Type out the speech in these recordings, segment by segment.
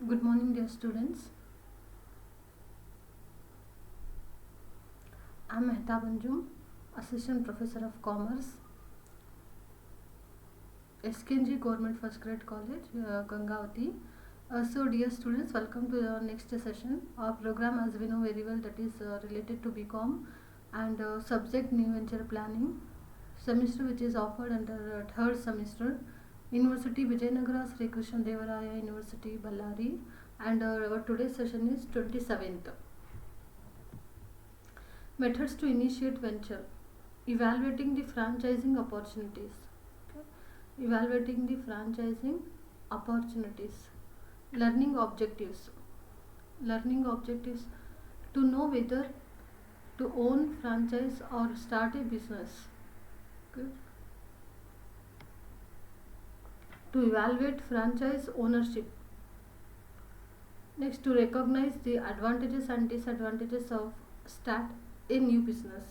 Good morning, dear students. I am Mehta Banjum, Assistant Professor of Commerce, SKNG Government First Grade College, Gangavati. So, dear students, welcome to the next session. Our program, as we know very well, that is related to BCom and subject New Venture Planning, semester which is offered under third semester, University Vijayanagara Sri Krishna Devaraya University, Ballari, and our today's session is 27th. Methods to initiate venture. Evaluating the franchising opportunities. Okay. Evaluating the franchising opportunities. Learning objectives. Learning objectives to know whether to own franchise or start a business. Okay. To evaluate franchise ownership. Next, to recognize the advantages and disadvantages of start a new business.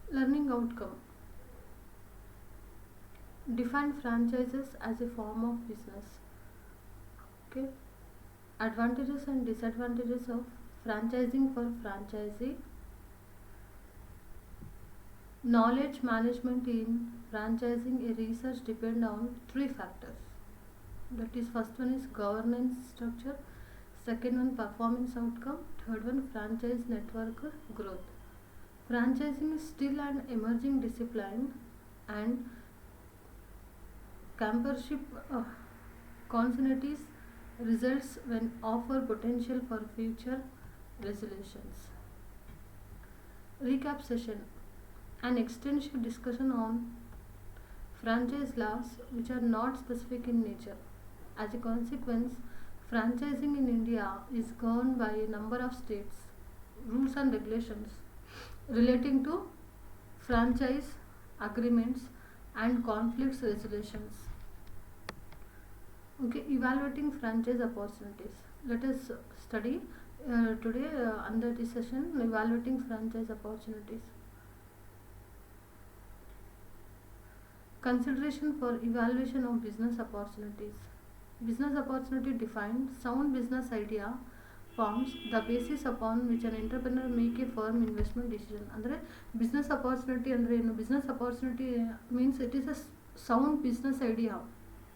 Learning outcome. Define franchises as a form of business. Okay. Advantages and disadvantages of franchising for franchisee. Knowledge management in franchising a research depend on three factors. That is, first one is governance structure, second one performance outcome, third one franchise network growth. Franchising is still an emerging discipline and campership consonanties results when offer potential for future resolutions. Recap session. An extensive discussion on franchise laws which are not specific in nature. As a consequence, franchising in India is governed by a number of states, rules and regulations relating to franchise agreements and conflicts resolutions. Okay, evaluating franchise opportunities. Let us study today under this session evaluating franchise opportunities. Consideration for evaluation of business opportunities. Business opportunity defined, sound business idea forms the basis upon which an entrepreneur make a firm investment decision. Andre business opportunity andre ಏನು business opportunity means it is a sound business idea,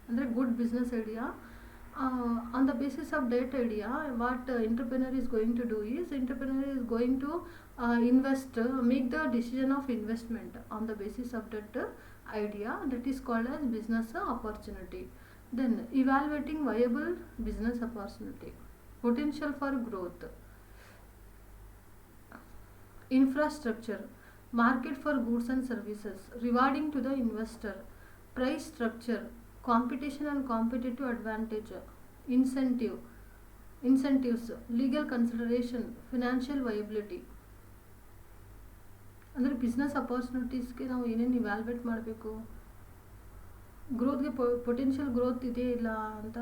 andre good business idea. On the basis of that idea, what entrepreneur is going to do is entrepreneur is going to invest, make the decision of investment on the basis of that idea, that is called as business opportunity. Then evaluating viable business opportunity. Potential for growth. Infrastructure. Market for goods and services. Rewarding to the investor. Price structure. Competition and competitive advantage. Incentives. Legal consideration. Financial viability. ಅಂದರೆ business ಅಪಾರ್ಚುನಿಟೀಸ್ಗೆ ನಾವು ಏನೇನು evaluate ಮಾಡಬೇಕು, ಗ್ರೋತ್ಗೆ potential growth ಇದೆ ಇಲ್ಲ ಅಂತ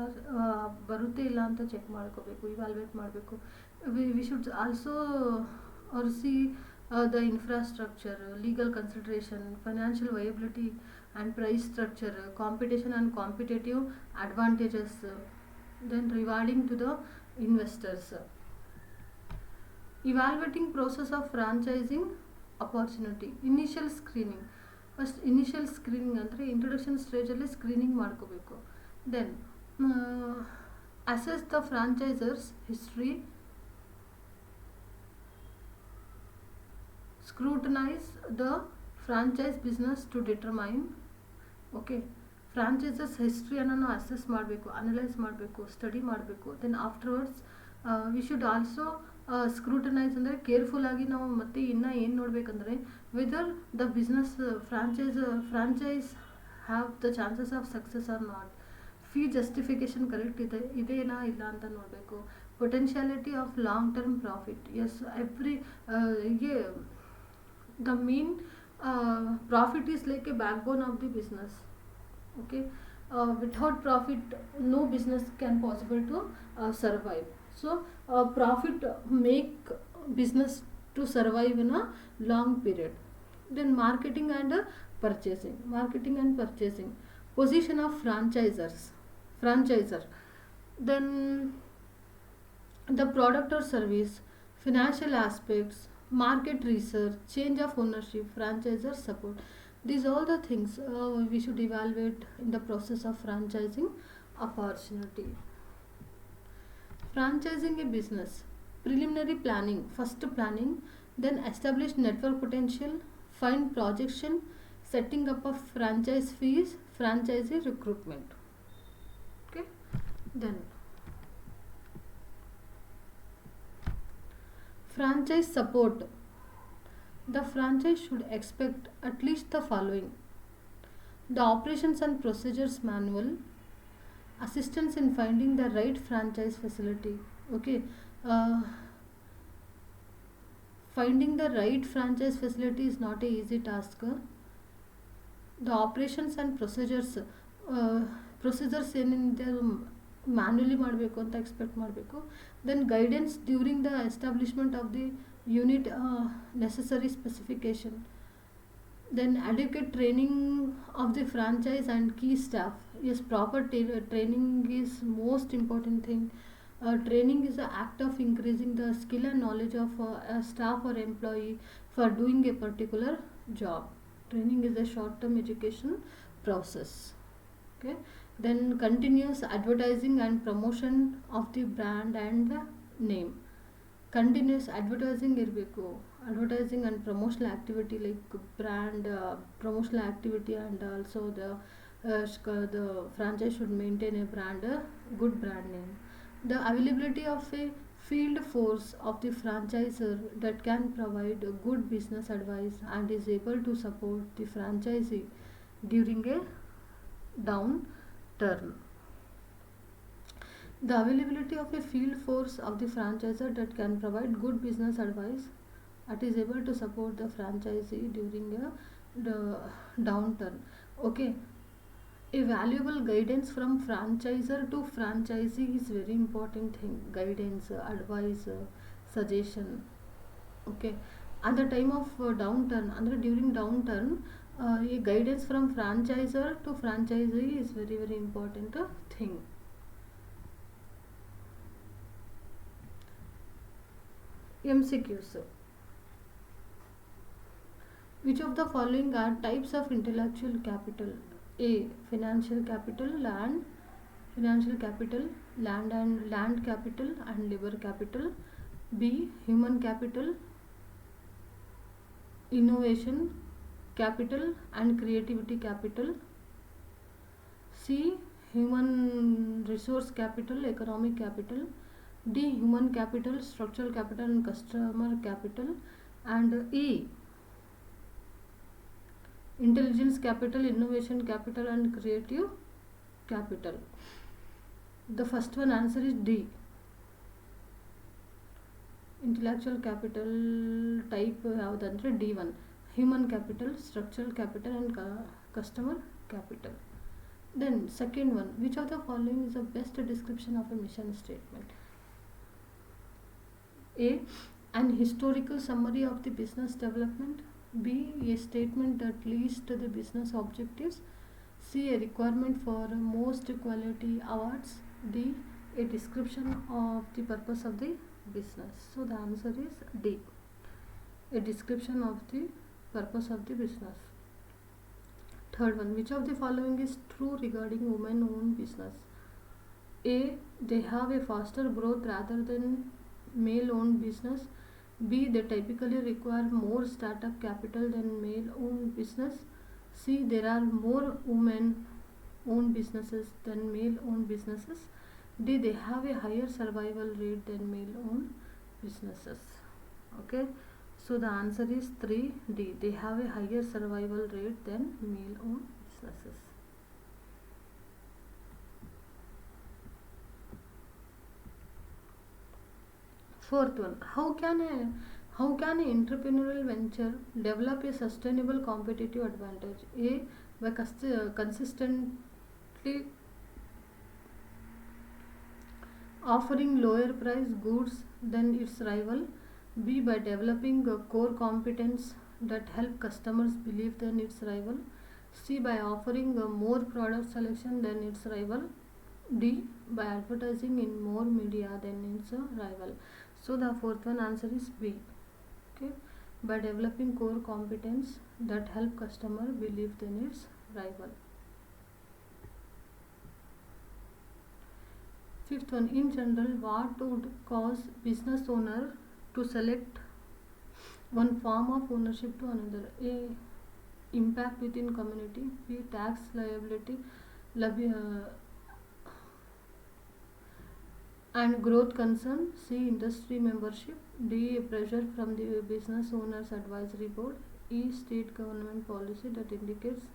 ಬರುತ್ತೆ ಇಲ್ಲ ಅಂತ ಚೆಕ್ ಮಾಡ್ಕೋಬೇಕು, ಇವ್ಯಾಲ್ಯೂಯೇಟ್ ಮಾಡಬೇಕು. We should also are see the infrastructure, legal consideration, financial viability and price structure, competition and competitive advantages, then rewarding to the investors. Evaluating process of franchising opportunity. Initial screening. First initial screening ಅಂದರೆ introduction ಸ್ಟೇಜಲ್ಲಿ screening ಮಾಡ್ಕೋಬೇಕು. Then assess the franchisor's history, scrutinise the franchise business to determine. Okay, franchises ಹಿಸ್ಟ್ರಿಯನ್ನು ನಾವು assess ಮಾಡಬೇಕು, analyse ಮಾಡಬೇಕು, study ಮಾಡಬೇಕು. Then afterwards we should also scrutinise ಅಂದರೆ careful ಆಗಿ ನಾವು ಮತ್ತೆ ಇನ್ನೂ ಏನು ನೋಡಬೇಕಂದ್ರೆ whether the business franchise have the chances of success or not. Fee justification correct ಇದೇನಾ ಇಲ್ಲ ಅಂತ ನೋಡಬೇಕು. Potentiality of long term profit. Yes, ಹೀಗೆ the main profit is like a backbone of the business. Okay, without profit no business can possible to survive. So profit make business to survive in a long period. Then marketing and purchasing, marketing and purchasing, position of franchisor, then the product or service, financial aspects, market research, change of ownership, franchisor support. These all the things we should evaluate in the process of franchising opportunity. Franchising a business, preliminary planning, first planning, then establish network potential, find projection, setting up of franchise fees, franchisee recruitment. Okay, then franchise support. The franchise should expect at least the following: the operations and procedures manual, assistance in finding the right franchise facility. Okay, uh, finding the right franchise facility is not a easy task. The operations and procedures ಏನಿದೆ manually ಮಾಡಬೇಕು ಅಂತ expect ಮಾಡಬೇಕು. Then guidance during the establishment of the unit, necessary specification, then adequate training of the franchise and key staff. Yes, proper training is most important thing. Training is the act of increasing the skill and knowledge of a staff or employee for doing a particular job. Training is a short term education process. Okay, then continuous advertising and promotion of the brand and the name. Continuous advertising ಇರಬೇಕು. Advertising and promotional activity like brand promotional activity, and also the franchise should maintain a brand, a good brand name. The availability of a field force of the franchisor that can provide a good business advice and is able to support the franchisee during a downturn. The availability of a field force of the franchisor that can provide good business advice and is able to support the franchisee during the downturn. Okay, a valuable guidance from franchisor to franchisee is very important thing. Guidance, advice, suggestion. Okay, at the time of downturn, under during downturn, a guidance from franchisor to franchisee is very very important thing. MCQs. Which of the following are types of intellectual capital? A. Financial capital, land and land capital and labor capital. B. Human capital, innovation capital and creativity capital. C. Human resource capital, economic capital. D. Human capital, structural capital and customer capital. And E. Intelligence capital, innovation capital and creative capital. The first one answer is D. Intellectual capital type ಯಾವುದಂದ್ರೆ D1, human capital, structural capital and customer capital. Then second one, which of the following is the best description of a mission statement? A. An historical summary of the business development. B. A statement that leads to the business objectives. C. A requirement for most quality awards. D. A description of the purpose of the business. So the answer is D. A description of the purpose of the business. Third one, which of the following is true regarding women-owned business? A. They have a faster growth rather than male-owned business. B. They typically require more startup capital than male-owned business. C. There are more women-owned businesses than male-owned businesses. D. They have a higher survival rate than male-owned businesses. Okay, so the answer is 3D. They have a higher survival rate than male-owned businesses. Fourth one, how can an entrepreneurial venture develop a sustainable competitive advantage? A. By consistently offering lower price goods than its rival. B. By developing core competence that help customers believe than its rival. C, by offering a more product selection than its rival. D, by advertising in more media than its rival. So the fourth one answer is B. Okay, by developing core competence that help customer believe than its rival. Fifth one, in general, what would cause business owner to select one form of ownership to another? A, impact within community. B, tax liability and growth concern. C, industry membership. D, pressure from the business owners advisory board. E, state government policy that indicates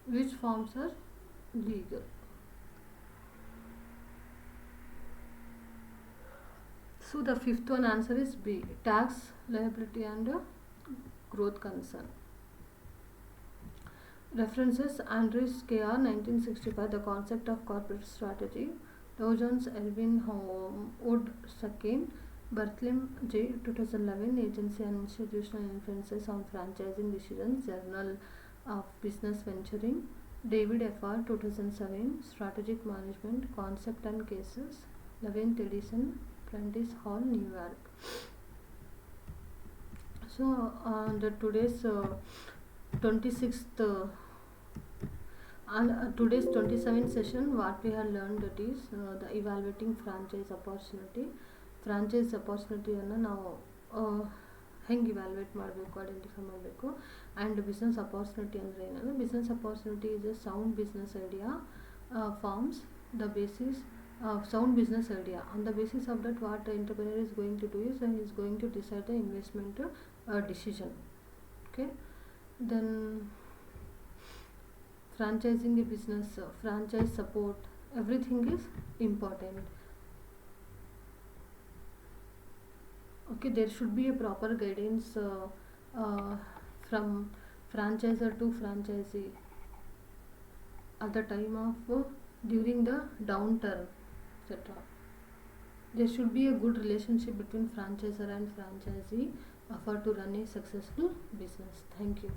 which forms are legal. So the fifth one answer is B, tax liability and growth concern. References: Andrews K.R. 1965, The Concept of Corporate Strategy. Dow Jones, Elvin Wood Sakin. Bertram J. 2011, Agency and Institutional Influences on Franchising Decisions, Journal of Business Venturing. David F.R. 2007, Strategic Management, Concept and Cases. 11th edition, Prentice Hall, New York. So the today's 26th today's 27th session, what we have learned, that is the evaluating franchise opportunity. Franchise opportunity ಅನ್ನು ನಾವು ಹೆಂಗೆ evaluate ಮಾಡಬೇಕು, identify ಮಾಡಬೇಕು. And business opportunity ಅಂದರೆ ಏನಂದರೆ, business opportunity is a sound business idea forms the basis sound business idea. On the basis of that, what the entrepreneur is going to do is he is going to decide the investment decision. Okay, then franchising a business, franchise support, everything is important. Okay, there should be a proper guidance from franchisor to franchisee at the time of during the downturn, etc. There should be a good relationship between franchisor and franchisee for to run a successful business. Thank you.